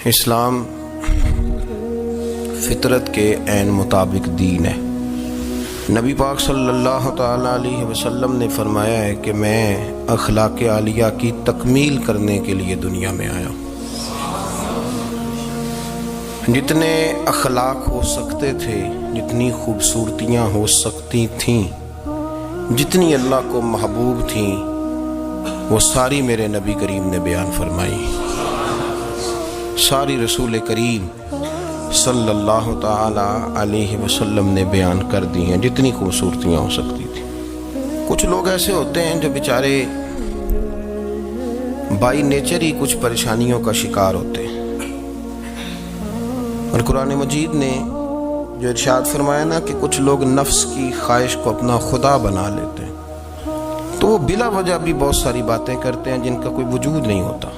اسلام فطرت کے عین مطابق دین ہے۔ نبی پاک صلی اللہ تعالیٰ علیہ وسلم نے فرمایا ہے کہ میں اخلاق عالیہ کی تکمیل کرنے کے لیے دنیا میں آیا ہوں۔ جتنے اخلاق ہو سکتے تھے، جتنی خوبصورتیاں ہو سکتی تھیں، جتنی اللہ کو محبوب تھیں، وہ ساری میرے نبی کریم نے بیان فرمائی، ساری رسول کریم صلی اللہ تعالی علیہ وسلم نے بیان کر دی ہیں، جتنی خوبصورتیاں ہو سکتی تھیں۔ کچھ لوگ ایسے ہوتے ہیں جو بیچارے بائی نیچر ہی کچھ پریشانیوں کا شکار ہوتے ہیں، اور قرآن مجید نے جو ارشاد فرمایا نا کہ کچھ لوگ نفس کی خواہش کو اپنا خدا بنا لیتے ہیں، تو وہ بلا وجہ بھی بہت ساری باتیں کرتے ہیں جن کا کوئی وجود نہیں ہوتا۔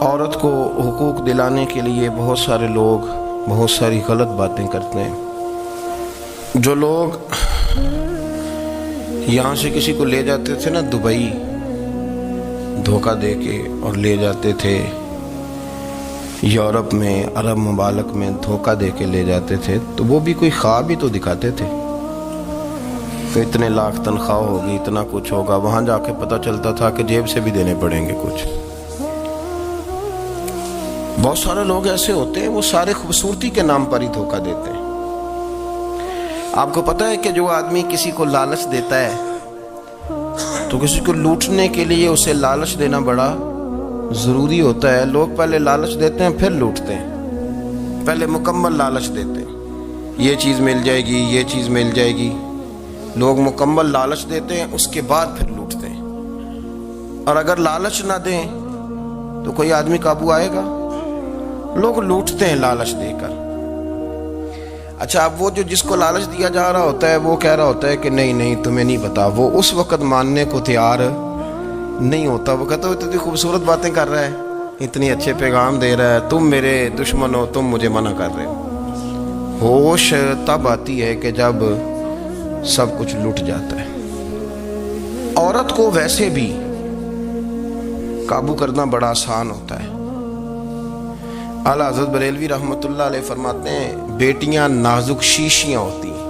عورت کو حقوق دلانے کے لیے بہت سارے لوگ بہت ساری غلط باتیں کرتے ہیں۔ جو لوگ یہاں سے کسی کو لے جاتے تھے نا دبئی، دھوکہ دے کے اور لے جاتے تھے یورپ میں، عرب ممالک میں دھوکہ دے کے لے جاتے تھے، تو وہ بھی کوئی خواب ہی تو دکھاتے تھے کہ اتنے لاکھ تنخواہ ہوگی، اتنا کچھ ہوگا۔ وہاں جا کے پتہ چلتا تھا کہ جیب سے بھی دینے پڑیں گے کچھ۔ بہت سارے لوگ ایسے ہوتے ہیں، وہ سارے خوبصورتی کے نام پر ہی دھوکہ دیتے ہیں۔ آپ کو پتہ ہے کہ جو آدمی کسی کو لالچ دیتا ہے تو کسی کو لوٹنے کے لیے اسے لالچ دینا بڑا ضروری ہوتا ہے۔ لوگ پہلے لالچ دیتے ہیں پھر لوٹتے ہیں، پہلے مکمل لالچ دیتے ہیں، یہ چیز مل جائے گی، یہ چیز مل جائے گی۔ لوگ مکمل لالچ دیتے ہیں، اس کے بعد پھر لوٹتے ہیں۔ اور اگر لالچ نہ دیں تو کوئی آدمی قابو آئے گا؟ لوگ لوٹتے ہیں لالچ دے کر۔ اچھا، اب وہ جو جس کو لالچ دیا جا رہا ہوتا ہے وہ کہہ رہا ہوتا ہے کہ نہیں نہیں تمہیں نہیں پتا، وہ اس وقت ماننے کو تیار نہیں ہوتا۔ وہ کہتا ہے اتنی خوبصورت باتیں کر رہا ہے، اتنی اچھے پیغام دے رہا ہے، تم میرے دشمن ہو، تم مجھے منع کر رہے ہو۔ ہوش تب آتی ہے کہ جب سب کچھ لٹ جاتا ہے۔ عورت کو ویسے بھی قابو کرنا بڑا آسان ہوتا ہے۔ اعلیٰ حضرت بریلوی رحمۃ اللہ علیہ فرماتے ہیں بیٹیاں نازک شیشیاں ہوتی ہیں،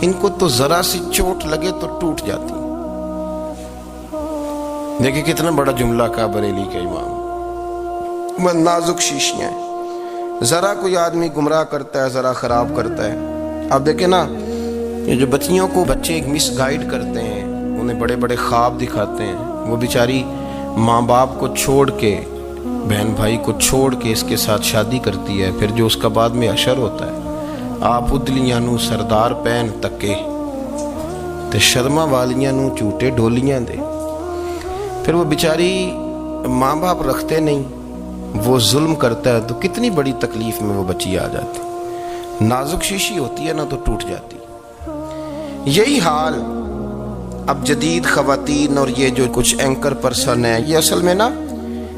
ان کو تو ذرا سی چوٹ لگے تو ٹوٹ جاتی ہیں۔ دیکھیں کتنا بڑا جملہ کہا بریلی کے امام، وہ نازک شیشیاں ہیں۔ ذرا کوئی آدمی گمراہ کرتا ہے، ذرا خراب کرتا ہے۔ آپ دیکھیں نا، یہ جو بچیوں کو بچے مس گائیڈ کرتے ہیں، انہیں بڑے بڑے خواب دکھاتے ہیں، وہ بیچاری ماں باپ کو چھوڑ کے، بہن بھائی کو چھوڑ کے اس کے ساتھ شادی کرتی ہے، پھر جو اس کا بعد میں حشر ہوتا ہے، آپ ادلیاں نو سردار پہن تکے تے شرما والیاں نو جھوٹے ڈولیاں دے۔ پھر وہ بیچاری ماں باپ رکھتے نہیں، وہ ظلم کرتا ہے، تو کتنی بڑی تکلیف میں وہ بچی آ جاتی۔ نازک شیشی ہوتی ہے نا تو ٹوٹ جاتی۔ یہی حال اب جدید خواتین اور یہ جو کچھ اینکر پرسن ہیں، یہ اصل میں نا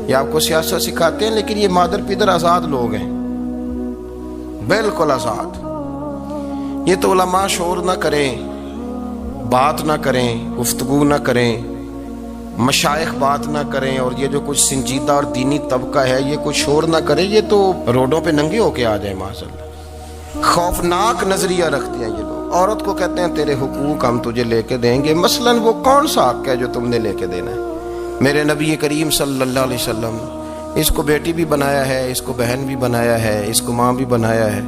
یہ آپ کو سیاست سکھاتے ہیں، لیکن یہ مادر پیدر آزاد لوگ ہیں، بالکل آزاد۔ یہ تو علماء شور نہ کریں، بات نہ کریں، گفتگو نہ کریں، مشائخ بات نہ کریں، اور یہ جو کچھ سنجیدہ اور دینی طبقہ ہے یہ کچھ شور نہ کرے، یہ تو روڈوں پہ ننگے ہو کے آ جائیں معاذاللہ۔ خوفناک نظریہ رکھتے ہیں یہ لوگ۔ عورت کو کہتے ہیں تیرے حقوق ہم تجھے لے کے دیں گے۔ مثلاً وہ کون سا حق ہے جو تم نے لے کے دینا ہے؟ میرے نبی کریم صلی اللہ علیہ وسلم اس کو بیٹی بھی بنایا ہے، اس کو بہن بھی بنایا ہے، اس کو ماں بھی بنایا ہے،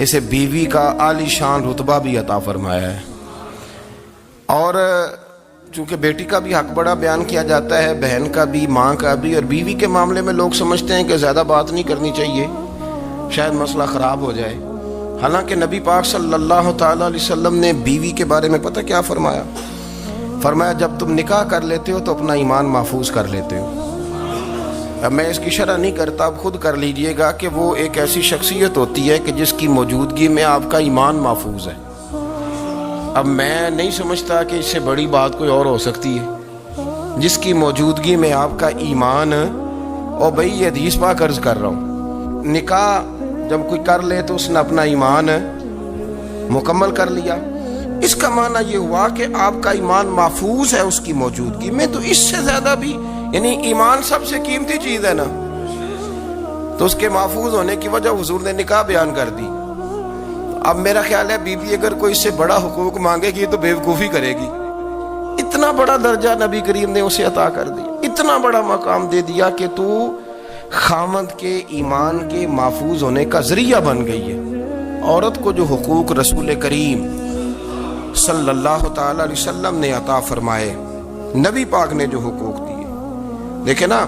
اسے بیوی کا عالی شان رتبہ بھی عطا فرمایا ہے۔ اور چونکہ بیٹی کا بھی حق بڑا بیان کیا جاتا ہے، بہن کا بھی، ماں کا بھی، اور بیوی کے معاملے میں لوگ سمجھتے ہیں کہ زیادہ بات نہیں کرنی چاہیے، شاید مسئلہ خراب ہو جائے۔ حالانکہ نبی پاک صلی اللہ تعالیٰ علیہ وسلم نے بیوی کے بارے میں پتہ کیا فرمایا؟ فرمایا جب تم نکاح کر لیتے ہو تو اپنا ایمان محفوظ کر لیتے ہو۔ اب میں اس کی شرح نہیں کرتا، اب خود کر لیجئے گا کہ وہ ایک ایسی شخصیت ہوتی ہے کہ جس کی موجودگی میں آپ کا ایمان محفوظ ہے۔ اب میں نہیں سمجھتا کہ اس سے بڑی بات کوئی اور ہو سکتی ہے، جس کی موجودگی میں آپ کا ایمان، اور بھئی یہ حدیث پاک عرض کر رہا ہوں، نکاح جب کوئی کر لے تو اس نے اپنا ایمان مکمل کر لیا۔ اس کا معنی یہ ہوا کہ آپ کا ایمان محفوظ ہے اس کی موجودگی میں۔ تو اس سے زیادہ بھی، یعنی ایمان سب سے قیمتی چیز ہے نا، تو اس کے محفوظ ہونے کی وجہ حضور نے نکاح بیان کر دی. اب میرا خیال ہے بیوی اگر کوئی اس سے بڑا حقوق مانگے گی تو بیوقوفی کرے گی. اتنا بڑا درجہ نبی کریم نے اسے عطا کر دیا, اتنا بڑا مقام دے دیا کہ تو خامد کے ایمان کے محفوظ ہونے کا ذریعہ بن گئی ہے. عورت کو جو حقوق رسول کریم صلی اللہ تعالی علیہ وسلم نے عطا فرمائے, نبی پاک نے جو حقوق دیے. دیکھیں نا,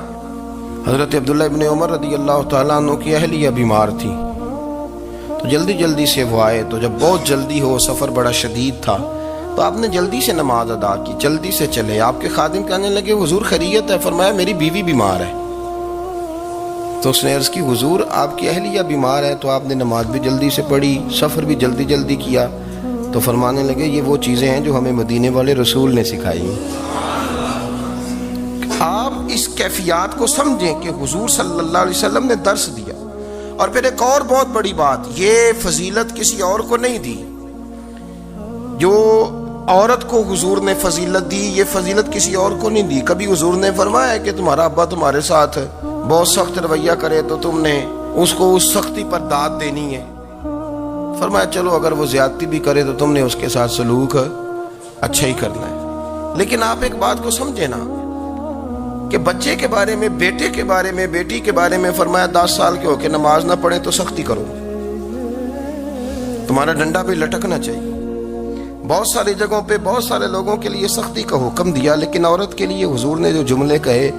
حضرت عبداللہ ابن عمر رضی اللہ تعالیٰ عنہ کی اہلیہ بیمار تھی, تو جلدی جلدی سے وہ آئے. تو جب بہت جلدی ہو, سفر بڑا شدید تھا, تو آپ نے جلدی سے نماز ادا کی, جلدی سے چلے. آپ کے خادم کہنے لگے حضور خیریت ہے؟ فرمایا میری بیوی بیمار ہے. تو اس نے عرض کی حضور آپ کی اہلیہ بیمار ہے, تو آپ نے نماز بھی جلدی سے پڑھی, سفر بھی جلدی جلدی کیا. تو فرمانے لگے یہ وہ چیزیں ہیں جو ہمیں مدینے والے رسول نے سکھائی ہیں. آپ اس کیفیات کو سمجھیں کہ حضور صلی اللہ علیہ وسلم نے درس دیا. اور پھر ایک اور بہت بڑی بات, یہ فضیلت کسی اور کو نہیں دی. جو عورت کو حضور نے فضیلت دی, یہ فضیلت کسی اور کو نہیں دی. کبھی حضور نے فرمایا کہ تمہارا ابا تمہارے ساتھ بہت سخت رویہ کرے تو تم نے اس کو اس سختی پر داد دینی ہے. فرمایا چلو اگر وہ زیادتی بھی کرے تو تم نے اس کے ساتھ سلوک اچھا ہی کرنا ہے. لیکن آپ ایک بات کو سمجھے نا کہ بچے کے بارے میں, بیٹے کے بارے میں, بیٹی کے بارے میں فرمایا 10 سال کے ہو کے نماز نہ پڑھے تو سختی کرو, تمہارا ڈنڈا بھی لٹکنا چاہیے. بہت ساری جگہوں پہ بہت سارے لوگوں کے لیے سختی کا حکم دیا, لیکن عورت کے لیے حضور نے جو جملے کہے,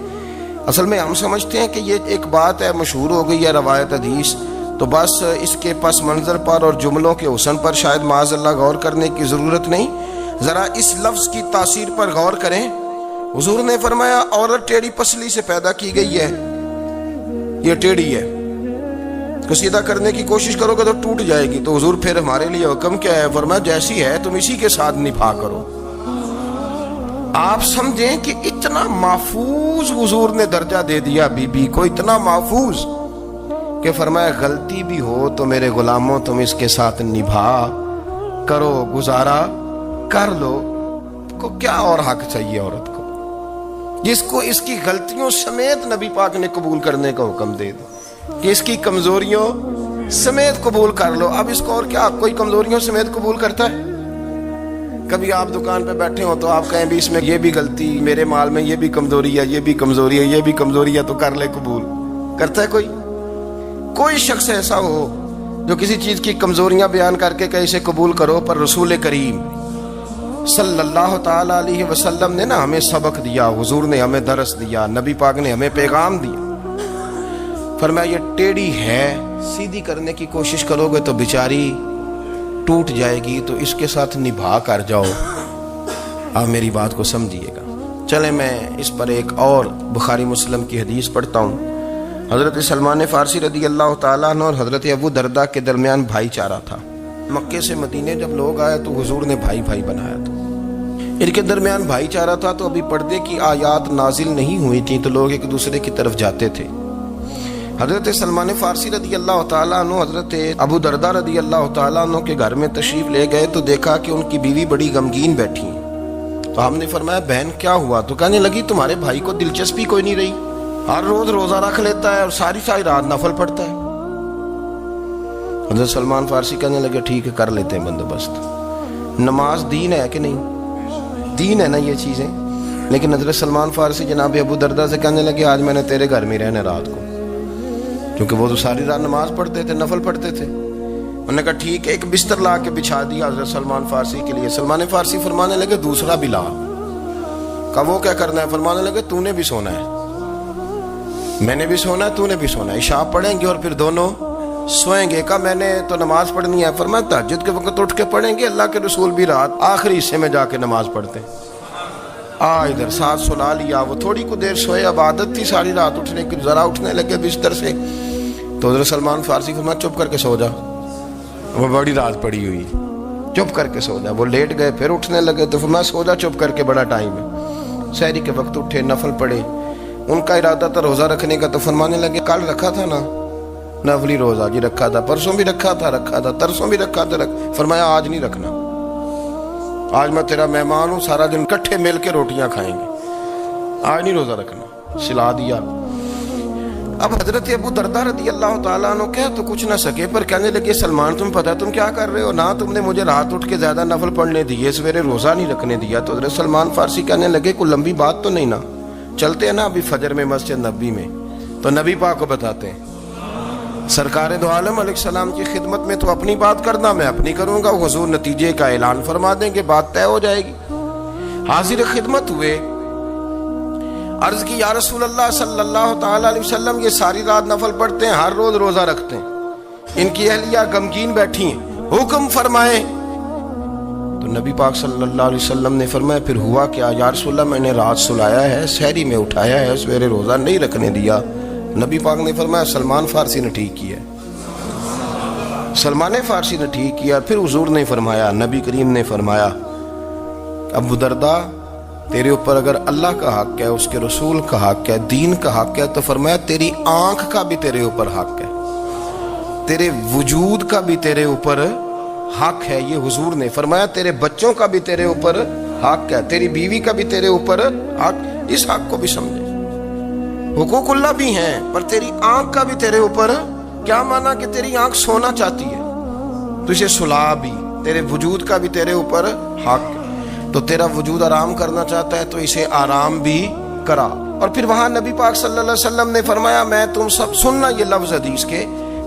اصل میں ہم سمجھتے ہیں کہ یہ ایک بات ہے, مشہور ہو گئی ہے روایت حدیث, تو بس اس کے پس منظر پر اور جملوں کے حسن پر شاید معاذ اللہ غور کرنے کی ضرورت نہیں. ذرا اس لفظ کی تاثیر پر غور کریں. حضور نے فرمایا عورت ٹیڑھی پسلی سے پیدا کی گئی ہے, یہ ٹیڑھی ہے, کو سیدھا کرنے کی کوشش کرو گے تو ٹوٹ جائے گی. تو حضور پھر ہمارے لیے حکم کیا ہے؟ فرمایا جیسی ہے تم اسی کے ساتھ نبھا کرو. آپ سمجھیں کہ اتنا محفوظ حضور نے درجہ دے دیا بی بی کو, اتنا محفوظ کہ فرمایا غلطی بھی ہو تو میرے غلاموں تم اس کے ساتھ نبھا کرو, گزارا کر لو. کو کیا اور حق چاہیے عورت کو, جس کو اس کی غلطیوں سمیت نبی پاک نے قبول کرنے کا حکم دے دو کہ اس کی کمزوریوں سمیت قبول کر لو. اب اس کو اور کیا, کوئی کمزوریوں سمیت قبول کرتا ہے؟ کبھی آپ دکان پہ بیٹھے ہو تو آپ کہیں بھی اس میں یہ بھی غلطی, میرے مال میں یہ بھی کمزوری ہے, یہ بھی کمزوری ہے, یہ بھی کمزوری ہے, تو کر لے قبول. کرتا ہے کوئی؟ کوئی شخص ایسا ہو جو کسی چیز کی کمزوریاں بیان کر کے کہ اسے قبول کرو؟ پر رسول کریم صلی اللہ تعالی علیہ وسلم نے نا ہمیں سبق دیا, حضور نے ہمیں درس دیا, نبی پاک نے ہمیں پیغام دیا. فرمایا یہ ٹیڑھی ہے, سیدھی کرنے کی کوشش کرو گے تو بیچاری ٹوٹ جائے گی, تو اس کے ساتھ نبھا کر جاؤ. آپ میری بات کو سمجھیے گا. چلیں میں اس پر ایک اور بخاری مسلم کی حدیث پڑھتا ہوں. حضرت سلمان فارسی رضی اللہ تعالیٰ عنہ اور حضرت ابو درداء کے درمیان بھائی چارہ تھا. مکے سے مدینے جب لوگ آئے تو حضور نے بھائی بھائی بنایا تھا. ان کے درمیان بھائی چارہ تھا, تو ابھی پردے کی آیات نازل نہیں ہوئی تھیں, تو لوگ ایک دوسرے کی طرف جاتے تھے. حضرت سلمان فارسی رضی اللہ تعالیٰ عنہ حضرت ابو درداء رضی اللہ تعالیٰ عنہ کے گھر میں تشریف لے گئے, تو دیکھا کہ ان کی بیوی بڑی غمگین بیٹھی ہیں. تو ہم نے فرمایا بہن کیا ہوا؟ تو کہنے لگی تمہارے بھائی کو دلچسپی کوئی نہیں رہی, ہر روز روزہ رکھ لیتا ہے اور ساری رات نفل پڑھتا ہے. حضرت سلمان فارسی کہنے لگے ٹھیک ہے کر لیتے ہیں بندوبست. نماز دین ہے کہ نہیں؟ دین ہے نا یہ چیزیں. لیکن حضرت سلمان فارسی جناب ابو درداء سے کہنے لگے آج میں نے تیرے گھر میں رہنا رات کو, کیونکہ وہ تو ساری رات نماز پڑھتے تھے, نفل پڑھتے تھے. انہوں نے کہا ٹھیک ہے. ایک بستر لا کے بچھا دیا حضرت سلمان فارسی کے لیے. سلمان فارسی فرمانے لگے دوسرا بھی لا. کہا وہ کیا کرنا ہے؟ فرمانے لگے تو نے بھی سونا ہے, میں نے بھی سونا ہے, تو نے بھی سونا ہے. عشاء پڑھیں گے اور پھر دونوں سوئیں گے. کہا میں نے تو نماز پڑھنی ہے. فرمایا تہجد کے وقت اٹھ کے پڑھیں گے, اللہ کے رسول بھی رات آخری حصے میں جا کے نماز پڑھتے ہیں. ادھر ساتھ سلا لیا. وہ تھوڑی کو دیر سوئے, اب عادت تھی ساری رات اٹھنے کی, ذرا اٹھنے لگے بستر سے. تو حضرت سلمان فارسی فرمایا چپ کر کے سو جا, وہ بڑی رات پڑی ہوئی, چپ کر کے سو جا. وہ لیٹ گئے, پھر اٹھنے لگے. تو فرمایا سو جا چپ کر کے, بڑا ٹائم ہے. سحری کے وقت اٹھے, نفل پڑھے. ان کا ارادہ تھا روزہ رکھنے کا. تو فرمانے لگے کل رکھا تھا نا نفلی روزہ, جی رکھا تھا, پرسوں بھی رکھا تھا, ترسوں بھی رکھا تھا. فرمایا آج نہیں رکھنا, آج میں تیرا مہمان ہوں, سارا دن کٹھے مل کے روٹیاں کھائیں گے, آج نہیں روزہ رکھنا. سلا دیا. اب حضرت ابو دردہ رضی اللہ تعالیٰ عنہ کہہ تو کچھ نہ سکے، پر کہنے لگے سلمان تم پتہ تم کیا کر رہے ہو، نہ تم نے مجھے رات اٹھ کے زیادہ نفل پڑھنے دیے، سویرے روزہ نہیں رکھنے دیا۔ تو حضرت سلمان فارسی کہنے لگے کوئی لمبی بات تو نہیں نا، چلتے ہیں نا ابھی فجر میں مسجد نبی میں، تو نبی پاک کو بتاتے ہیں سرکار دو عالم علیہ السلام کی خدمت میں تو اپنی بات کرنا، میں اپنی کروں گا، حضور نتیجے کا اعلان فرما دیں گے، بات طے ہو جائے گی۔ حاضر خدمت ہوئے، عرض کی یا رسول اللہ صلی اللہ تعالی علیہ وسلم یہ ساری رات نفل پڑھتے ہیں، ہر روز روزہ رکھتے ہیں، ان کی اہلیہ غمگین بیٹھی ہیں، حکم فرمائیں۔ تو نبی پاک صلی اللہ علیہ وسلم نے فرمایا پھر ہوا کیا؟ یا رسول اللہ میں نے رات سلایا ہے، سحری میں اٹھایا ہے، سویرے روزہ نہیں رکھنے دیا۔ نبی پاک نے فرمایا سلمان فارسی نے ٹھیک کیا، سلمان فارسی نے ٹھیک کیا۔ پھر حضور نے فرمایا، نبی کریم نے فرمایا ابو دردہ تیرے اوپر اگر اللہ کا حق ہے، اس کے رسول کا حق ہے، دین کا حق ہے، تو فرمایا تیری آنکھ کا بھی تیرے اوپر حق ہے، تیرے وجود کا بھی تیرے اوپر حق ہے۔ یہ حضور نے فرمایا تیرے بچوں کا بھی تیرے اوپر حق ہے، تیری بیوی کا بھی تیرے اوپر حق۔ اس حق کو بھی سمجھے، حقوق اللہ بھی ہیں، پر تیری آنکھ کا بھی تیرے اوپر کیا مانا کہ تیری آنکھ سونا چاہتی ہے تو اسے سلا بھی، تیرے وجود کا بھی تیرے اوپر حق، تو تیرا وجود آرام کرنا چاہتا ہے تو اسے آرام بھی کرا۔ اور پھر وہاں نبی پاک صلی اللہ علیہ وسلم نے فرمایا میں تم سب، سننا یہ لفظ حدیث کے،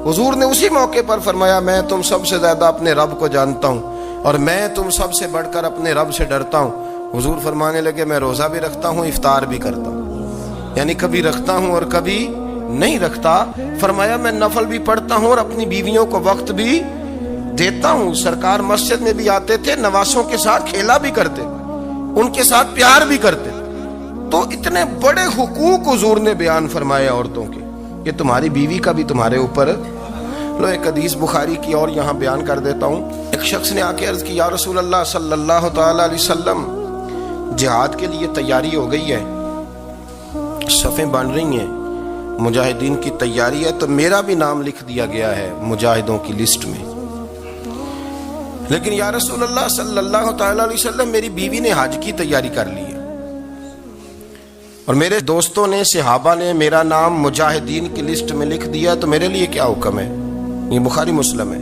حضور نے اسی موقع پر فرمایا میں تم سب سے زیادہ اپنے رب کو جانتا ہوں اور میں تم سب سے بڑھ کر اپنے رب سے ڈرتا ہوں۔ حضور فرمانے لگے میں روزہ بھی رکھتا ہوں، افطار بھی کرتا ہوں، یعنی کبھی رکھتا ہوں اور کبھی نہیں رکھتا۔ فرمایا میں نفل بھی پڑھتا ہوں اور اپنی بیویوں کو وقت بھی دیتا ہوں۔ سرکار مسجد میں بھی آتے تھے، نواسوں کے ساتھ کھیلا بھی کرتے، ان کے ساتھ پیار بھی کرتے۔ تو اتنے بڑے حقوق حضور نے بیان فرمائے عورتوں کے کہ تمہاری بیوی کا بھی تمہارے اوپر۔ لو ایک حدیث بخاری کی اور یہاں بیان کر دیتا ہوں۔ ایک شخص نے آ کے عرض کی یا رسول اللہ صلی اللہ تعالی علیہ وسلم جہاد کے لیے تیاری ہو گئی ہے، صفیں بن رہی ہیں، مجاہدین کی تیاری ہے، تو میرا بھی نام لکھ دیا گیا ہے مجاہدوں کی لسٹ میں، لیکن یا رسول اللہ صلی اللہ تعالی علیہ وسلم میری بیوی نے حج کی تیاری کر لی ہے اور میرے دوستوں نے، صحابہ نے میرا نام مجاہدین کی لسٹ میں لکھ دیا، تو میرے لیے کیا حکم ہے؟ یہ بخاری مسلم ہے۔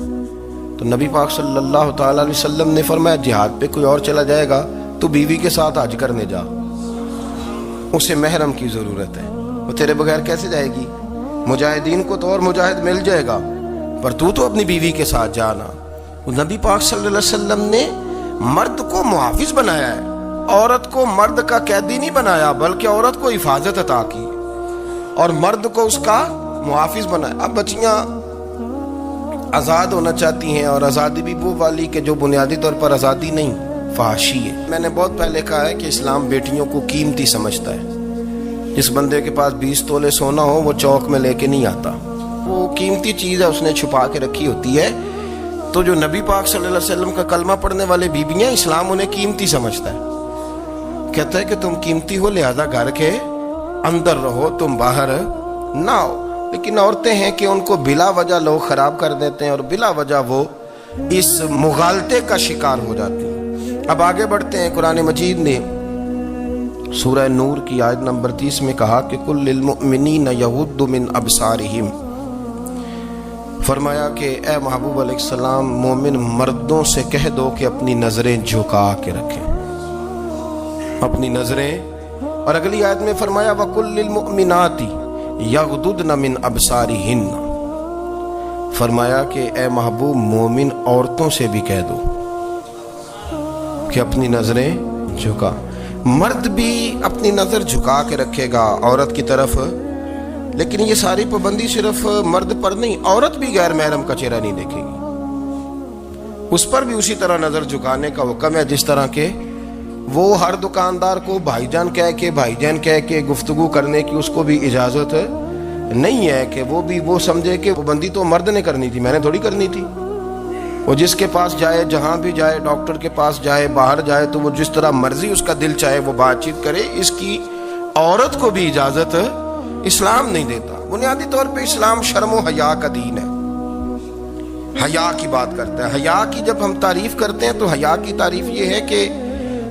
تو نبی پاک صلی اللہ تعالی علیہ وسلم نے فرمایا جہاد پہ کوئی اور چلا جائے گا تو بیوی کے ساتھ حج کرنے جا، اسے محرم کی ضرورت ہے، وہ تیرے بغیر کیسے جائے گی؟ مجاہدین کو تو اور مجاہد مل جائے گا، پر تو اپنی بیوی کے ساتھ جانا۔ نبی پاک صلی اللہ علیہ وسلم نے مرد کو محافظ بنایا ہے، عورت کو مرد کا قیدی نہیں بنایا، بلکہ عورت کو حفاظت عطا کی اور مرد کو اس کا محافظ بنایا۔ اب بچیاں آزاد ہونا چاہتی ہیں، اور آزادی بھی وہ والی کہ جو بنیادی طور پر آزادی نہیں، فحاشی ہے۔ میں نے بہت پہلے کہا ہے کہ اسلام بیٹیوں کو قیمتی سمجھتا ہے۔ جس بندے کے پاس 20 تولے سونا ہو وہ چوک میں لے کے نہیں آتا، وہ قیمتی چیز ہے، اس نے چھپا کے رکھی ہوتی ہے۔ تو جو نبی پاک صلی اللہ علیہ وسلم کا کلمہ پڑھنے والے بیویاں، اسلام انہیں قیمتی سمجھتا ہے، کہتا ہے کہ تم قیمتی ہو لہذا گھر کے اندر رہو، تم باہر نہ ہو۔ لیکن عورتیں ہیں کہ ان کو بلا وجہ لوگ خراب کر دیتے ہیں اور بلا وجہ وہ اس مغالطے کا شکار ہو جاتی ہیں۔ اب آگے بڑھتے ہیں۔ قرآن مجید نے سورہ نور کی آیت نمبر 30 میں کہا کہ کل للمؤمنین یغضوا من ابصارہم، فرمایا کہ اے محبوب علیہ السلام مومن مردوں سے کہہ دو کہ اپنی نظریں جھکا کے رکھیں، اپنی نظریں۔ اور اگلی آیت میں فرمایا وَقُلْ لِلْمُؤْمِنَاتِ یغضضن من ابصارہن، فرمایا کہ اے محبوب مومن عورتوں سے بھی کہہ دو کہ اپنی نظریں جھکا۔ مرد بھی اپنی نظر جھکا کے رکھے گا عورت کی طرف، لیکن یہ ساری پابندی صرف مرد پر نہیں، عورت بھی غیر محرم کا چہرہ نہیں دیکھے گی، اس پر بھی اسی طرح نظر جھکانے کا حکم ہے جس طرح کہ وہ ہر دکاندار کو بھائی جان کہہ کے گفتگو کرنے کی اس کو بھی اجازت نہیں ہے کہ وہ سمجھے کہ پابندی تو مرد نے کرنی تھی، میں نے تھوڑی کرنی تھی۔ وہ جس کے پاس جائے، جہاں بھی جائے، ڈاکٹر کے پاس جائے، باہر جائے، تو وہ جس طرح مرضی اس کا دل چاہے وہ بات چیت کرے، اس کی عورت کو بھی اجازت اسلام نہیں دیتا۔ بنیادی طور پہ اسلام شرم و حیا کا دین ہے، حیا کی بات کرتا ہے۔ حیا کی جب ہم تعریف کرتے ہیں تو حیا کی تعریف یہ ہے کہ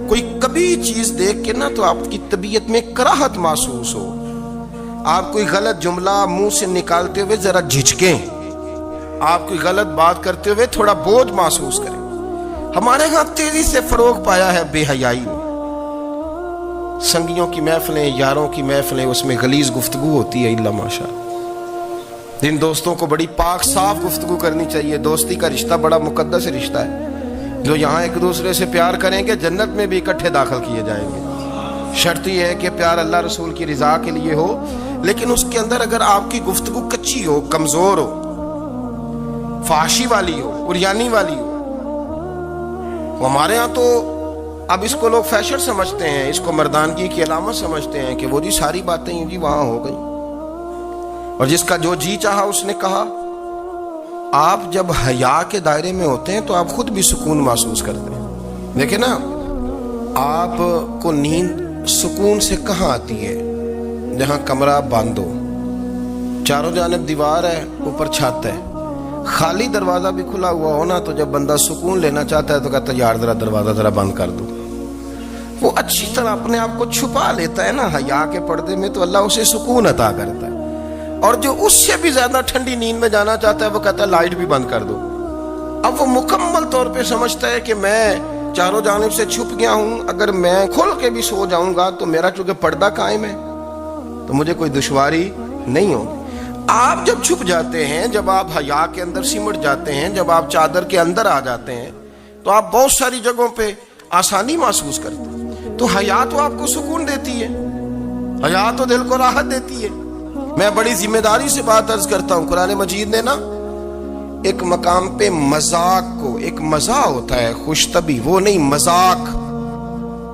کوئی کبھی چیز دیکھ کے نہ تو آپ کی طبیعت میں کراہت محسوس ہو، آپ کوئی غلط جملہ منہ سے نکالتے ہوئے ذرا جھجکیں، آپ کوئی غلط بات کرتے ہوئے تھوڑا بوجھ محسوس کریں۔ ہمارے ہاں تیزی سے فروغ پایا ہے بے حیائی میں، سنگیوں کی محفلیں، یاروں کی محفلیں، اس میں غلیظ گفتگو ہوتی ہے، الا ماشاء۔ جن دوستوں کو بڑی پاک صاف گفتگو کرنی چاہیے، دوستی کا رشتہ بڑا مقدس رشتہ ہے، جو یہاں ایک دوسرے سے پیار کریں گے جنت میں بھی اکٹھے داخل کیے جائیں گے۔ شرط یہ ہے کہ پیار اللہ رسول کی رضا کے لیے ہو، لیکن اس کے اندر اگر آپ کی گفتگو کچی ہو، کمزور ہو، فحاشی والی ہو، عریانی والی ہو، ہمارے ہاں تو اب اس کو لوگ فیشن سمجھتے ہیں، اس کو مردانگی کی علامت سمجھتے ہیں کہ وہ جی ساری باتیں جی وہاں ہو گئی، اور جس کا جو جی چاہا اس نے کہا۔ آپ جب حیا کے دائرے میں ہوتے ہیں تو آپ خود بھی سکون محسوس کرتے ہیں۔ دیکھیں نا، آپ کو نیند سکون سے کہاں آتی ہے؟ جہاں کمرہ بند ہو، چاروں جانب دیوار ہے، اوپر چھت ہے، خالی دروازہ بھی کھلا ہوا ہونا تو جب بندہ سکون لینا چاہتا ہے تو کہتا ہے یار ذرا دروازہ ذرا بند کر دو۔ وہ اچھی طرح اپنے آپ کو چھپا لیتا ہے نا حیا کے پردے میں، تو اللہ اسے سکون عطا کرتا ہے۔ اور جو اس سے بھی زیادہ ٹھنڈی نیند میں جانا چاہتا ہے وہ کہتا ہے لائٹ بھی بند کر دو۔ اب وہ مکمل طور پہ سمجھتا ہے کہ میں چاروں جانب سے چھپ گیا ہوں، اگر میں کھل کے بھی سو جاؤں گا تو میرا چونکہ پردہ قائم ہے تو مجھے کوئی دشواری نہیں ہوگی۔ آپ جب چھپ جاتے ہیں، جب آپ حیا کے اندر سمٹ جاتے ہیں، جب آپ چادر کے اندر آ جاتے ہیں تو آپ بہت ساری جگہوں پہ آسانی محسوس کرتے ہیں۔ تو حیا تو آپ کو سکون دیتی ہے، حیا تو دل کو راحت دیتی ہے۔ میں بڑی ذمہ داری سے بات عرض کرتا ہوں، قرآن مجید نے نا ایک مقام پہ مذاق کو، ایک مزاح ہوتا ہے خوش طبی، وہ نہیں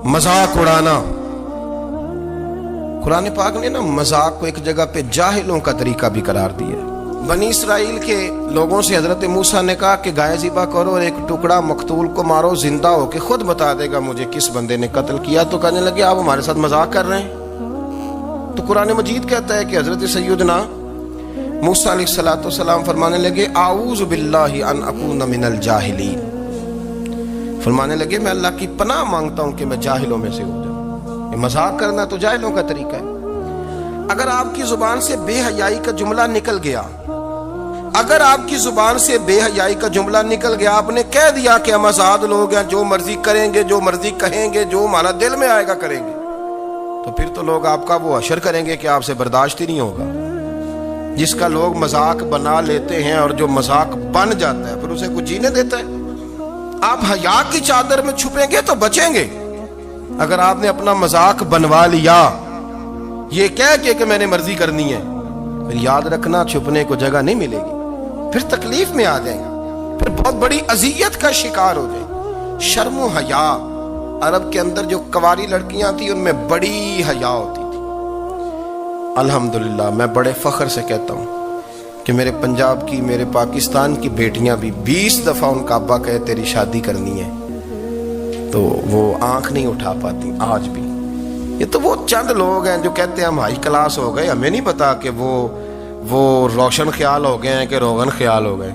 مذاق اڑانا، قرآن پاک نے نا مذاق کو ایک جگہ پہ جاہلوں کا طریقہ بھی قرار دیا۔ بنی اسرائیل کے لوگوں سے حضرت موسیٰ نے کہا کہ گائے ذبح کرو اور ایک ٹکڑا مقتول کو مارو، زندہ ہو کے خود بتا دے گا مجھے کس بندے نے قتل کیا۔ تو کہنے لگے آپ ہمارے ساتھ مذاق کر رہے ہیں۔ تو قرآن مجید کہتا ہے کہ حضرت سیدنا موسیٰ علیہ السلام فرمانے لگے اعوذ باللہ ان اکون من الجاہلین، فرمانے لگے میں اللہ کی پناہ مانگتا ہوں کہ میں جاہلوں میں سے ہو جاؤں۔ یہ مذاق کرنا تو جاہلوں کا طریقہ ہے۔ اگر آپ کی زبان سے بے حیائی کا جملہ نکل گیا، اگر آپ کی زبان سے بے حیائی کا جملہ نکل گیا، آپ نے کہہ دیا کہ ہم آزاد لوگ ہیں، جو مرضی کریں گے، جو مرضی کہیں گے، جو ہمارا دل میں آئے گا کریں گے، تو پھر تو لوگ آپ کا وہ حشر کریں گے کہ آپ سے برداشت ہی نہیں ہوگا۔ جس کا لوگ مذاق بنا لیتے ہیں اور جو مذاق بن جاتا ہے پھر اسے کچھ جینے دیتا ہے۔ آپ حیا کی چادر میں چھپیں گے تو بچیں گے۔ اگر آپ نے اپنا مذاق بنوا لیا یہ کہہ کے کہ میں نے مرضی کرنی ہے، پھر یاد رکھنا چھپنے کو جگہ نہیں ملے گی، پھر تکلیف میں آ جائیں گے، پھر بہت بڑی اذیت کا شکار ہو جائیں گے۔ شرم و حیا، عرب کے اندر جو کواری لڑکیاں تھیں ان میں بڑی حیا ہوتی تھی۔ الحمدللہ میں بڑے فخر سے کہتا ہوں کہ میرے پنجاب کی، میرے پاکستان کی بیٹیاں بھی 20 دفعہ ان کا ابا کہے تیری شادی کرنی ہے تو وہ آنکھ نہیں اٹھا پاتی آج بھی۔ یہ تو وہ چند لوگ ہیں جو کہتے ہیں ہم ہائی کلاس ہو گئے، ہمیں نہیں پتا کہ وہ روشن خیال ہو گئے ہیں کہ روغن خیال ہو گئے،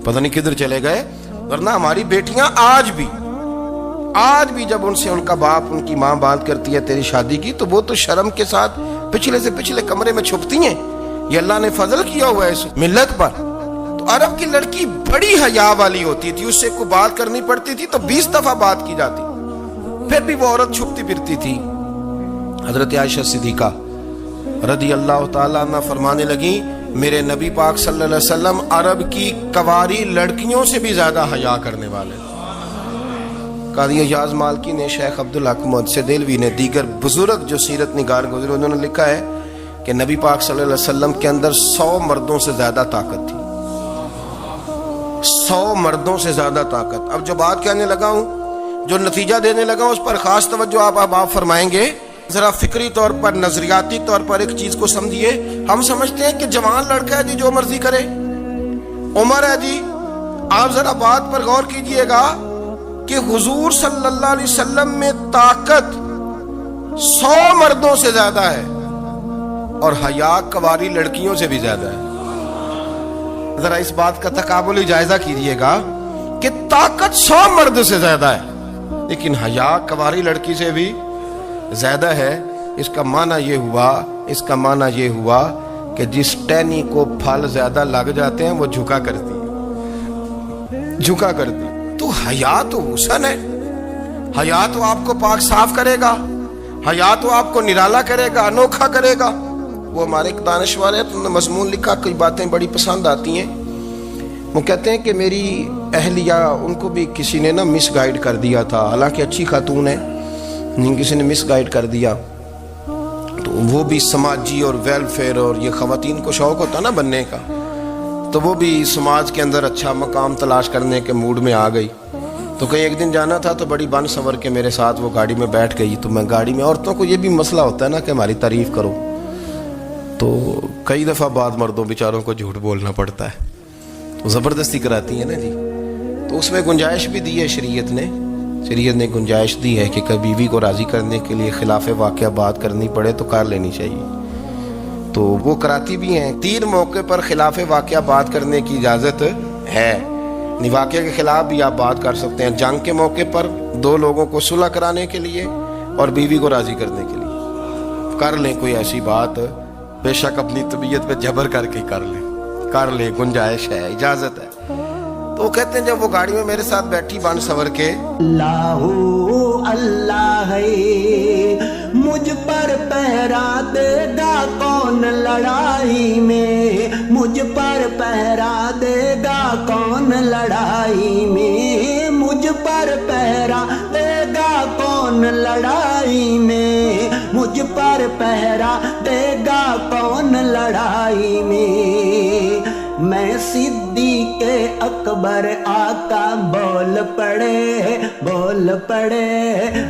پتہ نہیں کدھر چلے گئے۔ ورنہ ہماری بیٹیاں آج بھی جب ان سے ان کا باپ، ان کی ماں بات کرتی ہے تیری شادی کی، تو وہ تو شرم کے ساتھ پچھلے سے پچھلے کمرے میں چھپتی ہیں۔ یہ اللہ نے فضل کیا ہوا ہے اس ملت پر۔ تو عرب کی لڑکی بڑی حیا والی ہوتی تھی، اس سے کوئی بات کرنی پڑتی تھی تو 20 دفعہ بات کی جاتی، پھر بھی وہ عورت چھپتی پھرتی تھی۔ حضرت عائشہ صدیقہ رضی اللہ تعالیٰ عنہ فرمانے لگیں میرے نبی پاک صلی اللہ علیہ وسلم عرب کی کواری لڑکیوں سے بھی زیادہ حیا کرنے والے تھے۔ قاضی اعجاز مالکی نے، شیخ عبدالحق محدث دہلوی نے، دیگر بزرگ جو سیرت نگار گزرے، انہوں نے لکھا ہے کہ نبی پاک صلی اللہ علیہ وسلم کے اندر 100 مردوں سے زیادہ طاقت تھی، 100 مردوں سے زیادہ طاقت۔ اب جو بات کہنے لگا ہوں، جو نتیجہ دینے لگا ہوں، اس پر خاص توجہ آپ فرمائیں گے۔ ذرا فکری طور پر، نظریاتی طور پر ایک چیز کو سمجھیے۔ ہم سمجھتے ہیں کہ جوان لڑکا ہے جی جو مرضی کرے، عمر ہے جی۔ آپ ذرا بات پر غور کیجئے گا کہ حضور صلی اللہ علیہ وسلم میں طاقت 100 مردوں سے زیادہ ہے اور حیا کواری لڑکیوں سے بھی زیادہ ہے۔ ذرا اس بات کا تقابلی جائزہ کیجئے گا کہ طاقت 100 مرد سے زیادہ ہے لیکن حیا کواری لڑکی سے بھی زیادہ ہے۔ اس کا معنی یہ ہوا اس کا معنی یہ ہوا کہ جس ٹہنی کو پھل زیادہ لگ جاتے ہیں وہ جھکا کرتی ہے، جھکا کرتی ہے۔ تو حیا تو حسن ہے، حیا تو آپ کو پاک صاف کرے گا، حیا تو آپ کو نرالا کرے گا، انوکھا کرے گا۔ وہ ہمارے ایک دانشور ہے، تم نے مضمون لکھا، کئی باتیں بڑی پسند آتی ہیں۔ وہ کہتے ہیں کہ میری اہلیہ، ان کو بھی کسی نے نا مس گائیڈ کر دیا تھا، حالانکہ اچھی خاتون ہے، کسی نے مس گائیڈ کر دیا۔ تو وہ بھی سماجی اور ویلفیئر، اور یہ خواتین کو شوق ہوتا نا بننے کا، تو وہ بھی سماج کے اندر اچھا مقام تلاش کرنے کے موڈ میں آ گئی۔ تو کہیں ایک دن جانا تھا تو بڑی بن سنور کے میرے ساتھ وہ گاڑی میں بیٹھ گئی۔ تو میں گاڑی میں، عورتوں کو یہ بھی مسئلہ ہوتا ہے نا کہ ہماری تعریف کرو، تو کئی دفعہ بعض مردوں بیچاروں کو جھوٹ بولنا پڑتا ہے، تو زبردستی کراتی ہیں نا جی۔ تو اس میں گنجائش بھی دی ہے شریعت نے گنجائش دی ہے کہ کبھی بیوی کو راضی کرنے کے لیے خلاف واقعہ بات کرنی پڑے تو کر لینی چاہیے، تو وہ کراتی بھی ہیں۔ 3 موقع پر خلاف واقعہ بات کرنے کی اجازت ہے، واقعے کے خلاف بھی آپ بات کر سکتے ہیں، جنگ کے موقع پر، 2 لوگوں کو صلح کرانے کے لیے، اور بیوی کو راضی کرنے کے لیے کر لیں کوئی ایسی بات، بے شک اپنی طبیعت پہ جبر کر کے کر لیں، گنجائش ہے، اجازت ہے۔ تو وہ کہتے ہیں جب وہ گاڑی میں میرے ساتھ بیٹھی بن سنور کے، اللہ اللہ ہے، مجھ پر پہرا دے گا کون لڑائی میں، مجھ پر پہرا دے گا کون لڑائی میں، مجھ پر پہرا دے گا کون لڑائی میں، مجھ پر پہرا دے گا کون لڑائی میں۔ میں صدیق اکبر آقا بول پڑے،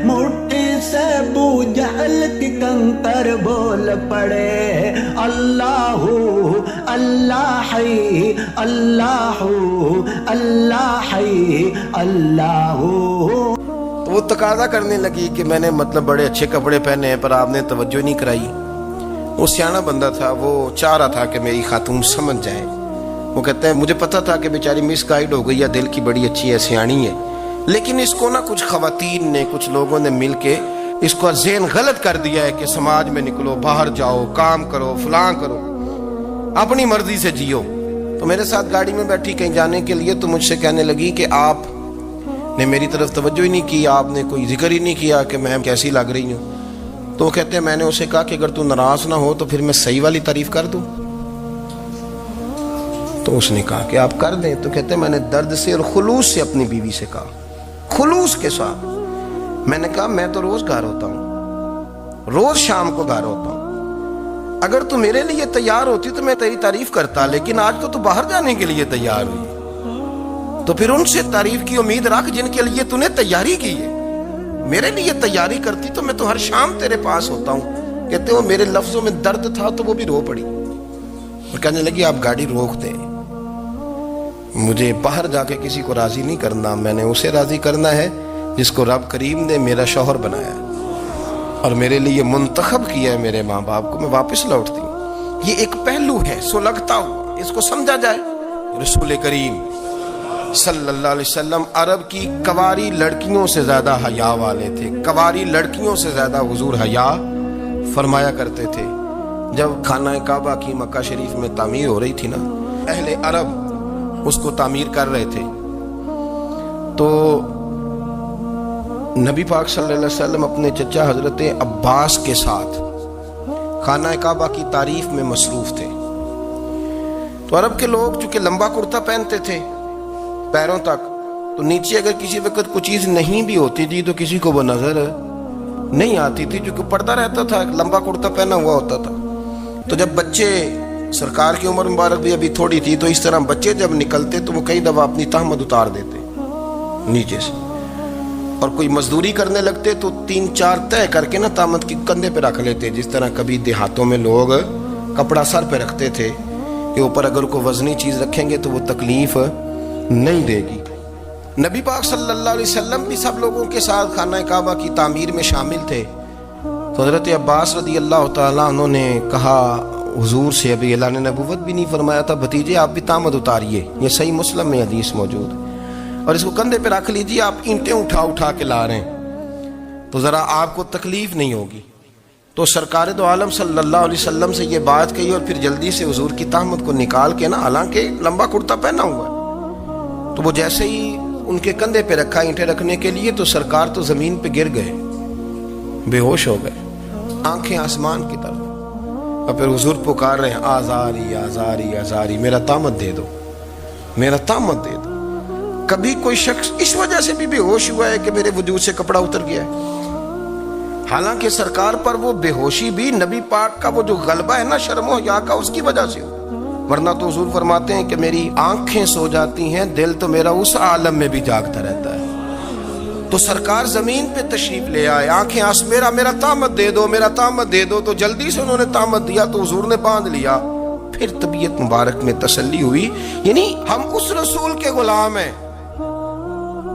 مٹھی سے ابو جہل کی کنکر بول پڑے، اللہ اللہ ہے، اللہ اللہ ہے، اللہ۔ تو وہ تقاضا کرنے لگی کہ میں نے مطلب بڑے اچھے کپڑے پہنے ہیں پر آپ نے توجہ نہیں کرائی۔ وہ سیاںا بندہ تھا، وہ چاہ رہا تھا کہ میری خاتون سمجھ جائے۔ وہ کہتے ہیں مجھے پتا تھا کہ بیچاری مس گائیڈ ہو گئی ہے، دل کی بڑی اچھی ہے، سیاਣੀ ہے، لیکن اس کو نا کچھ خواتین نے، کچھ لوگوں نے مل کے اس کو ذہن غلط کر دیا ہے کہ سماج میں نکلو، باہر جاؤ، کام کرو، فلاں کرو، اپنی مرضی سے جیو۔ تو میرے ساتھ گاڑی میں بیٹھی کہیں جانے کے لیے، تو مجھ سے کہنے لگی کہ آپ نے میری طرف توجہ ہی نہیں کی، آپ نے کوئی ذکر ہی نہیں کیا کہ میں کیسی لگ رہی ہوں۔ تو وہ کہتے ہیں میں نے اسے کہا کہ اگر تو ناراض نہ ہو تو پھر میں صحیح والی تعریف کر دوں۔ تو اس نے کہا کہ آپ کر دیں۔ تو کہتے ہیں میں نے درد سے اور خلوص سے اپنی بیوی سے کہا، خلوص کے ساتھ میں نے کہا میں تو روز گھر ہوتا ہوں، روز شام کو گھر ہوتا ہوں، اگر تو میرے لیے تیار ہوتی تو میں تیری تعریف کرتا، لیکن آج تو باہر جانے کے لیے تیار ہوئی، تو پھر ان سے تعریف کی امید رکھ جن کے لیے تو نے تیاری کی ہے۔ میرے لیے تیاری کرتی تو میں تو ہر شام تیرے پاس ہوتا ہوں۔ کہتے وہ میرے لفظوں میں درد تھا تو وہ بھی رو پڑی اور کہنے لگی آپ گاڑی روک دیں، مجھے باہر جا کے کسی کو راضی نہیں کرنا، میں نے اسے راضی کرنا ہے جس کو رب کریم نے میرا شوہر بنایا اور میرے لیے منتخب کیا ہے میرے ماں باپ کو، میں واپس لوٹتی ہوں۔ یہ ایک پہلو ہے سلگتا ہوا، اس کو سمجھا جائے۔ رسول کریم صلی اللہ علیہ وسلم عرب کی کواری لڑکیوں سے زیادہ حیا والے تھے، کواری لڑکیوں سے زیادہ حضور حیا فرمایا کرتے تھے۔ جب خانہ کعبہ کی مکہ شریف میں تعمیر ہو رہی تھی نا، اہل عرب اس کو تعمیر کر رہے تھے، تو نبی پاک صلی اللہ علیہ وسلم اپنے چچا حضرت عباس کے ساتھ خانہ کعبہ کی تعریف میں مصروف تھے۔ تو عرب کے لوگ چونکہ لمبا کرتا پہنتے تھے پیروں تک، تو نیچے اگر کسی وقت کوئی چیز نہیں بھی ہوتی تھی تو کسی کو وہ نظر نہیں آتی تھی، کیونکہ پردہ رہتا تھا، لمبا کرتا پہنا ہوا ہوتا تھا۔ تو جب بچے، سرکار کی عمر مبارک بھی ابھی تھوڑی تھی، تو اس طرح بچے جب نکلتے تو وہ کئی دفعہ اپنی تہمت اتار دیتے نیچے سے، اور کوئی مزدوری کرنے لگتے تو 3-4 طے کر کے نا تہمت کی کندھے پہ رکھ لیتے، جس طرح کبھی دیہاتوں میں لوگ کپڑا سر پہ رکھتے تھے کہ اوپر اگر کوئی وزنی چیز رکھیں گے تو وہ تکلیف نہیں دے گی۔ نبی پاک صلی اللہ علیہ وسلم بھی سب لوگوں کے ساتھ خانہ کعبہ کی تعمیر میں شامل تھے۔ تو حضرت عباس رضی اللہ تعالیٰ عنہ نے کہا حضور سے، ابھی اللہ نے نبوت بھی نہیں فرمایا تھا، بھتیجے آپ بھی تہمت اتاریے، یہ صحیح مسلم میں حدیث موجود ہے، اور اس کو کندھے پہ رکھ لیجیے، آپ اینٹیں اٹھا اٹھا کے لا رہے ہیں تو ذرا آپ کو تکلیف نہیں ہوگی۔ تو سرکار دو عالم صلی اللہ علیہ وسلم سے یہ بات کہی اور پھر جلدی سے حضور کی تہمت کو نکال کے نا، حالانکہ لمبا کرتا پہنا ہوا ہے، تو وہ جیسے ہی ان کے کندھے پہ رکھا اینٹیں رکھنے کے لیے، تو سرکار تو زمین پہ گر گئے، بے ہوش ہو گئے، آنکھیں آسمان کی طرف، اور پھر حضور پکار رہے ہیں آزاری آزاری آزاری، میرا تامت دے دو، میرا تامت دے دو۔ کبھی کوئی شخص اس وجہ سے بھی بے ہوش ہوا ہے کہ میرے وجود سے کپڑا اتر گیا ہے؟ حالانکہ سرکار پر وہ بے ہوشی بھی نبی پاک کا وہ جو غلبہ ہے نا شرم و حیا کا، اس کی وجہ سے ہو، ورنہ تو حضور فرماتے ہیں کہ میری آنکھیں سو جاتی ہیں، دل تو میرا اس عالم میں بھی جاگتا رہتا ہے۔ تو سرکار زمین پہ تشریف لے آئے، آنکھیں میرا طامت دے دو، میرا طامت دے دو، تو جلدی سے انہوں نے طامت دیا تو حضور نے باندھ لیا، پھر طبیعت مبارک میں تسلی ہوئی۔ یعنی ہم اس رسول کے غلام ہیں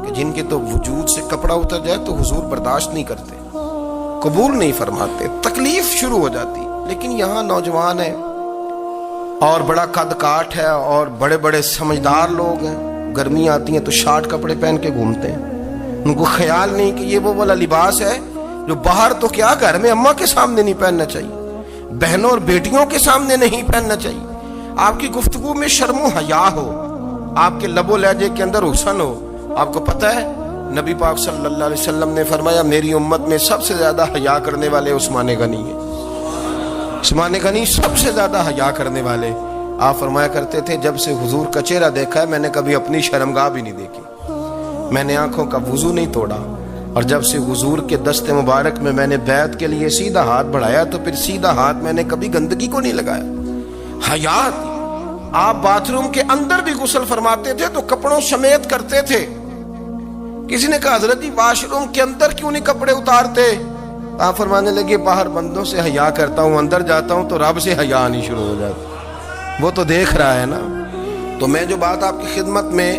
کہ جن کے تو وجود سے کپڑا اتر جائے تو حضور برداشت نہیں کرتے، قبول نہیں فرماتے، تکلیف شروع ہو جاتی۔ لیکن یہاں نوجوان ہیں اور بڑا قد کاٹ ہے اور بڑے بڑے سمجھدار لوگ ہیں، گرمی آتی ہیں تو شارٹ کپڑے پہن کے گھومتے ہیں، ان کو خیال نہیں کہ یہ وہ والا لباس ہے جو باہر تو کیا گھر میں اماں کے سامنے نہیں پہننا چاہیے، بہنوں اور بیٹیوں کے سامنے نہیں پہننا چاہیے۔ آپ کی گفتگو میں شرم و حیا ہو، آپ کے لب و لہجے کے اندر حسن ہو۔ آپ کو پتہ ہے نبی پاک صلی اللہ علیہ وسلم نے فرمایا میری امت میں سب سے زیادہ حیا کرنے والے عثمان غنی ہیں، عثمان غنی سب سے زیادہ حیا کرنے والے۔ آپ فرمایا کرتے تھے جب سے حضور کا چہرہ دیکھا ہے میں نے کبھی اپنی شرمگاہ بھی نہیں دیکھی، میں نے آنکھوں کا وضو نہیں توڑا، اور جب سے حضور کے دست مبارک میں میں نے بیعت کے لیے سیدھا ہاتھ بڑھایا تو پھر سیدھا ہاتھ میں نے کبھی گندگی کو نہیں لگایا۔ حیات، آپ باتھ روم کے اندر بھی غسل فرماتے تھے تو کپڑوں سمیت کرتے تھے۔ کسی نے کہا حضرت جی واش روم کے اندر کیوں نہیں کپڑے اتارتے؟ آپ فرمانے لگے باہر بندوں سے حیا کرتا ہوں، اندر جاتا ہوں تو رب سے حیا نہیں شروع ہو جاتا، وہ تو دیکھ رہا ہے نا۔ تو میں جو بات آپ کی خدمت میں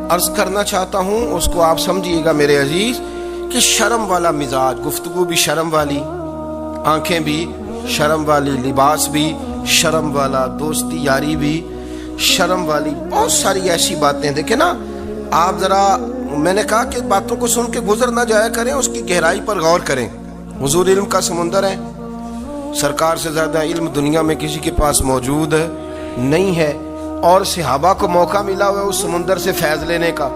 عرض کرنا چاہتا ہوں اس کو آپ سمجھیے گا میرے عزیز، کہ شرم والا مزاج، گفتگو بھی شرم والی، آنکھیں بھی شرم والی، لباس بھی شرم والا، دوستی یاری بھی شرم والی، بہت ساری ایسی باتیں۔ دیکھیں نا آپ ذرا، میں نے کہا کہ باتوں کو سن کے گزر نہ جایا کریں، اس کی گہرائی پر غور کریں۔ حضور علم کا سمندر ہے، سرکار سے زیادہ علم دنیا میں کسی کے پاس موجود نہیں ہے، اور صحابہ کو موقع ملا ہوا ہے اس سمندر سے فیض لینے کا،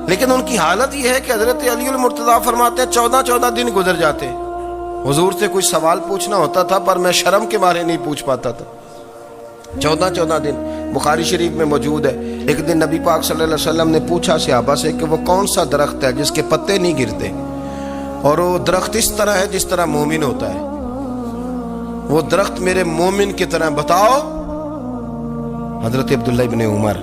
لیکن ان کی حالت یہ ہے کہ حضرت علی المرتضیٰ فرماتے ہیں 14 دن گزر جاتے، حضور سے کوئی سوال پوچھنا ہوتا تھا پر میں شرم کے بارے نہیں پوچھ پاتا تھا۔ 14 دن بخاری شریف میں موجود ہے۔ ایک دن نبی پاک صلی اللہ علیہ وسلم نے پوچھا صحابہ سے کہ وہ کون سا درخت ہے جس کے پتے نہیں گرتے، اور وہ درخت اس طرح ہے جس طرح مومن ہوتا ہے، وہ درخت میرے مومن کی طرح، بتاؤ۔ حضرت عبداللہ ابن عمر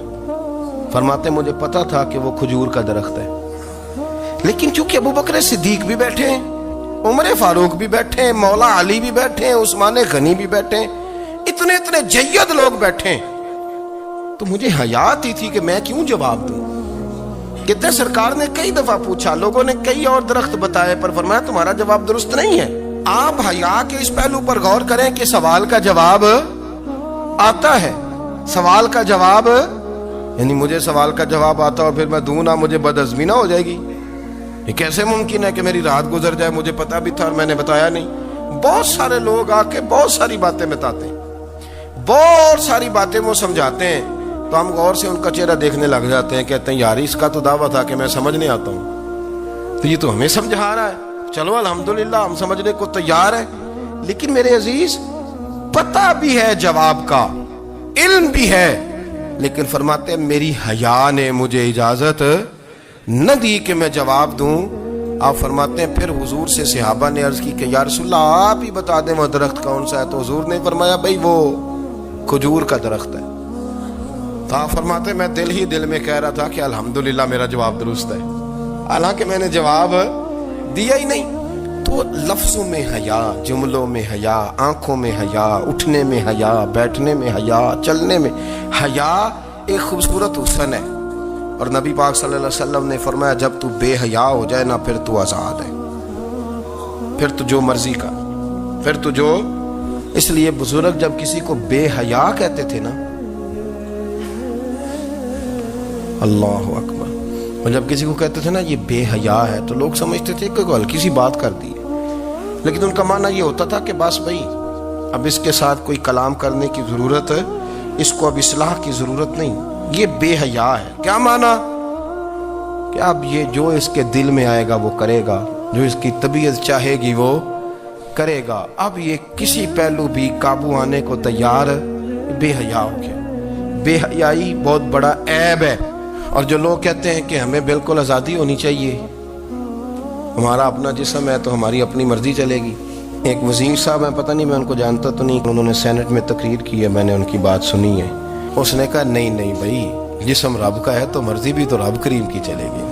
فرماتے مجھے پتا تھا کہ وہ کھجور کا درخت ہے، لیکن چونکہ ابو بکر صدیق بھی بیٹھے ہیں، عمر فاروق بھی بیٹھے ہیں، مولا علی بھی بیٹھے ہیں، عثمان غنی بھی بیٹھے ہیں، اتنے جید لوگ بیٹھے ہیں، تو مجھے حیا آتی تھی کہ میں کیوں جواب دوں۔ کہتے ہیں سرکار نے کئی دفعہ پوچھا، لوگوں نے کئی اور درخت بتائے، پر فرمایا تمہارا جواب درست نہیں ہے۔ آپ حیا کے اس پہلو پر غور کریں کہ سوال کا جواب آتا ہے، سوال کا جواب، یعنی مجھے سوال کا جواب آتا اور پھر میں دوں نہ، مجھے بدعزمی نہ ہو جائے گی؟ یہ کیسے ممکن ہے کہ میری رات گزر جائے، مجھے پتا بھی تھا اور میں نے بتایا نہیں؟ بہت سارے لوگ آ کے بہت ساری باتیں بتاتے ہیں، بہت ساری باتیں وہ سمجھاتے ہیں، تو ہم غور سے ان کا چہرہ دیکھنے لگ جاتے ہیں، کہتے ہیں یار اس کا تو دعویٰ تھا کہ میں سمجھنے آتا ہوں، تو یہ تو ہمیں سمجھا رہا ہے، چلو الحمدللہ ہم سمجھنے کو تیار ہیں۔ لیکن میرے عزیز پتہ بھی ہے جواب کا، علم بھی ہے، لیکن فرماتے ہیں میری حیا نے مجھے اجازت نہ دی کہ میں جواب دوں۔ آپ فرماتے ہیں پھر حضور سے صحابہ نے عرض کی کہ یا رسول اللہ آپ ہی بتا دیں وہ درخت کون سا ہے، تو حضور نے فرمایا بھائی وہ کھجور کا درخت ہے۔ تو آپ فرماتے ہیں میں دل میں کہہ رہا تھا کہ الحمدللہ میرا جواب درست ہے، حالانکہ میں نے جواب دیا ہی نہیں۔ تو لفظوں میں حیا، جملوں میں حیا، آنکھوں میں حیا، اٹھنے میں حیا، بیٹھنے میں حیا، چلنے میں حیا ایک خوبصورت حسن ہے، اور نبی پاک صلی اللہ علیہ وسلم نے فرمایا جب تو بے حیا ہو جائے نا پھر تو آزاد ہے، پھر تو جو مرضی کا، پھر تو جو، اس لیے بزرگ جب کسی کو بے حیا کہتے تھے نا، اللہ اکبر، اور جب کسی کو کہتے تھے نا یہ بے حیا ہے تو لوگ سمجھتے تھے کہ ہلکی سی بات کر دی ہے، لیکن ان کا معنی یہ ہوتا تھا کہ بس بھائی اب اس کے ساتھ کوئی کلام کرنے کی ضرورت ہے، اس کو اب اصلاح کی ضرورت نہیں، یہ بے حیا ہے۔ کیا معنی کہ اب یہ جو اس کے دل میں آئے گا وہ کرے گا، جو اس کی طبیعت چاہے گی وہ کرے گا، اب یہ کسی پہلو بھی قابو آنے کو تیار بے حیا ہو گیا۔ بے حیائی بہت بڑا عیب ہے، اور جو لوگ کہتے ہیں کہ ہمیں بالکل آزادی ہونی چاہیے، ہمارا اپنا جسم ہے تو ہماری اپنی مرضی چلے گی۔ ایک وزیر صاحب ہیں، پتہ نہیں میں ان کو جانتا تو نہیں، انہوں نے سینٹ میں تقریر کی ہے، میں نے ان کی بات سنی ہے۔ اس نے کہا نہیں نہیں بھائی، جسم رب کا ہے تو مرضی بھی تو رب کریم کی چلے گی،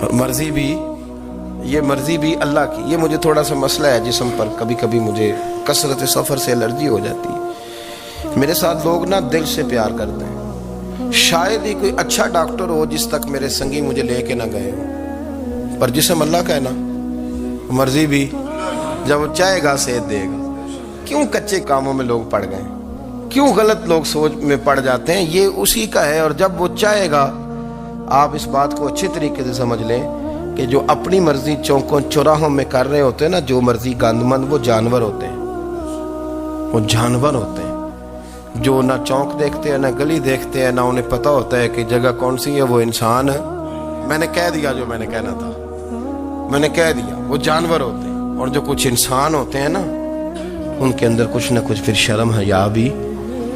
اور مرضی بھی اللہ کی۔ یہ مجھے تھوڑا سا مسئلہ ہے جسم پر، کبھی کبھی مجھے کثرت سفر سے الرجی ہو جاتی ہے۔ میرے ساتھ لوگ نا دل سے پیار کرتے ہیں، شاید ہی کوئی اچھا ڈاکٹر ہو جس تک میرے سنگی مجھے لے کے نہ گئے ہوں، پر جسم اللہ کا ہے نا، مرضی بھی جب وہ چاہے گا صحت دے گا۔ کیوں کچے کاموں میں لوگ پڑ گئے، کیوں غلط لوگ سوچ میں پڑ جاتے ہیں، یہ اسی کا ہے۔ اور جب وہ چاہے گا، آپ اس بات کو اچھے طریقے سے سمجھ لیں کہ جو اپنی مرضی چوکوں چوراہوں میں کر رہے ہوتے ہیں نا، جو مرضی گندمند، وہ جانور ہوتے ہیں، وہ جانور ہوتے ہیں جو نہ چونک دیکھتے ہیں، نہ گلی دیکھتے ہیں، نہ انہیں پتہ ہوتا ہے کہ جگہ کون سی ہے۔ وہ انسان، میں نے کہہ دیا جو میں نے کہنا تھا، میں نے کہہ دیا، وہ جانور ہوتے ہیں۔ اور جو کچھ انسان ہوتے ہیں نا، ان کے اندر کچھ نہ کچھ پھر شرم حیا بھی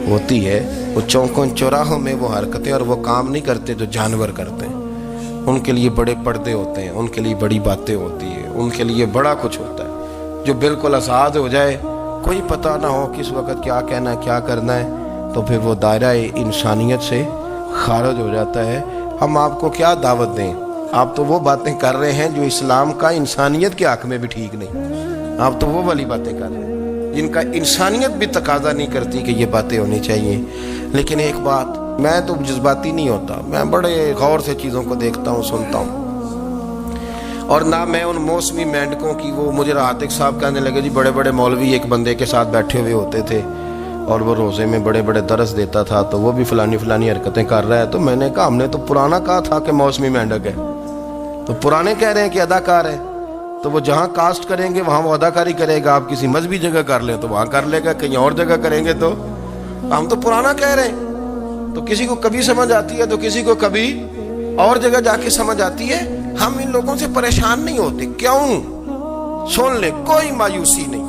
ہوتی ہے۔ وہ چوکوں چوراہوں میں وہ حرکتیں اور وہ کام نہیں کرتے جو جانور کرتے ہیں۔ ان کے لیے بڑے پردے ہوتے ہیں، ان کے لیے بڑی باتیں ہوتی ہیں، ان کے لیے بڑا کچھ ہوتا ہے۔ جو بالکل آزاد ہو جائے، کوئی پتہ نہ ہو کس وقت کیا کہنا ہے، کیا کرنا ہے، تو پھر وہ دائرہ انسانیت سے خارج ہو جاتا ہے۔ ہم آپ کو کیا دعوت دیں؟ آپ تو وہ باتیں کر رہے ہیں جو اسلام کا انسانیت کے حق میں بھی ٹھیک نہیں۔ آپ تو وہ والی باتیں کر رہے ہیں جن کا انسانیت بھی تقاضا نہیں کرتی کہ یہ باتیں ہونی چاہیے۔ لیکن ایک بات، میں تو جذباتی نہیں ہوتا، میں بڑے غور سے چیزوں کو دیکھتا ہوں، سنتا ہوں، اور نہ میں ان موسمی مینڈکوں کی۔ وہ مجھے راتق صاحب کہنے لگے جی بڑے بڑے مولوی ایک بندے کے ساتھ بیٹھے ہوئے ہوتے تھے اور وہ روزے میں بڑے بڑے درس دیتا تھا، تو وہ بھی فلانی حرکتیں کر رہا ہے۔ تو میں نے کہا ہم نے تو پرانا کہا تھا کہ موسمی مینڈک ہے، تو پرانے کہہ رہے ہیں کہ اداکار ہے، تو وہ جہاں کاسٹ کریں گے وہاں وہ اداکاری کرے گا۔ آپ کسی مذہبی جگہ کر لیں تو وہاں کر لے گا، کہیں اور جگہ کریں گے تو ہم تو پرانا کہہ رہے ہیں۔ تو کسی کو کبھی سمجھ آتی ہے تو کسی کو کبھی اور جگہ جا کے سمجھ آتی ہے۔ ہم ان لوگوں سے پریشان نہیں ہوتے، کیوں؟ سن لے، کوئی مایوسی نہیں،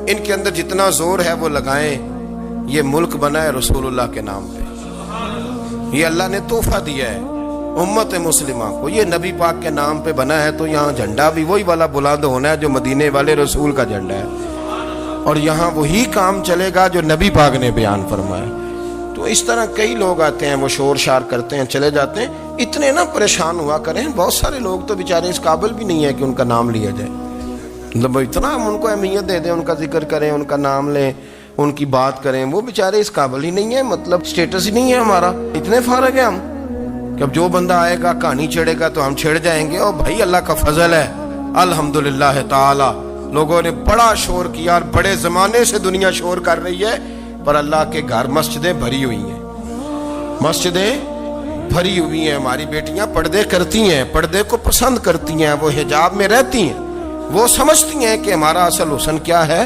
ان کے اندر جتنا زور ہے وہ لگائیں۔ یہ ملک بنا ہے رسول اللہ کے نام پہ، یہ اللہ نے تحفہ دیا ہے امت مسلمہ کو، یہ نبی پاک کے نام پہ بنا ہے، تو یہاں جھنڈا بھی وہی والا بلند ہونا ہے جو مدینے والے رسول کا جھنڈا ہے، اور یہاں وہی کام چلے گا جو نبی پاک نے بیان فرمایا۔ تو اس طرح کئی لوگ آتے ہیں، وہ شور شار کرتے ہیں، چلے جاتے ہیں۔ اتنے نہ پریشان ہوا کریں، بہت سارے لوگ تو بیچارے اس قابل بھی نہیں ہے کہ ان کا نام لیا جائے، مطلب اتنا ہم ان کو اہمیت دے دیں، ان کا ذکر کریں، ان کا نام لیں، ان کی بات کریں، وہ بیچارے اس قابل ہی نہیں ہے، مطلب سٹیٹس ہی نہیں ہے ہمارا، اتنے فارغ ہیں ہم کہ اب جو بندہ آئے گا کہانی چھیڑے گا تو ہم چھیڑ جائیں گے۔ اور بھائی اللہ کا فضل ہے الحمدللہ تعالی، لوگوں نے بڑا شور کیا، اور بڑے زمانے سے دنیا شور کر رہی ہے، پر اللہ کے گھر مسجدیں بھری ہوئی ہیں، مسجدیں بھری ہوئی ہیں۔ ہماری بیٹیاں پردے کرتی ہیں، پردے کو پسند کرتی ہیں، وہ حجاب میں رہتی ہیں، وہ سمجھتی ہیں کہ ہمارا اصل حسن کیا ہے۔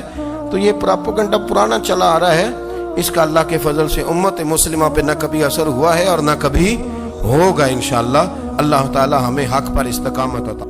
تو یہ پراپوگنڈا پرانا چلا آ رہا ہے، اس کا اللہ کے فضل سے امت مسلمہ پہ نہ کبھی اثر ہوا ہے اور نہ کبھی ہوگا انشاءاللہ۔ اللہ تعالی ہمیں حق پر استقامت عطا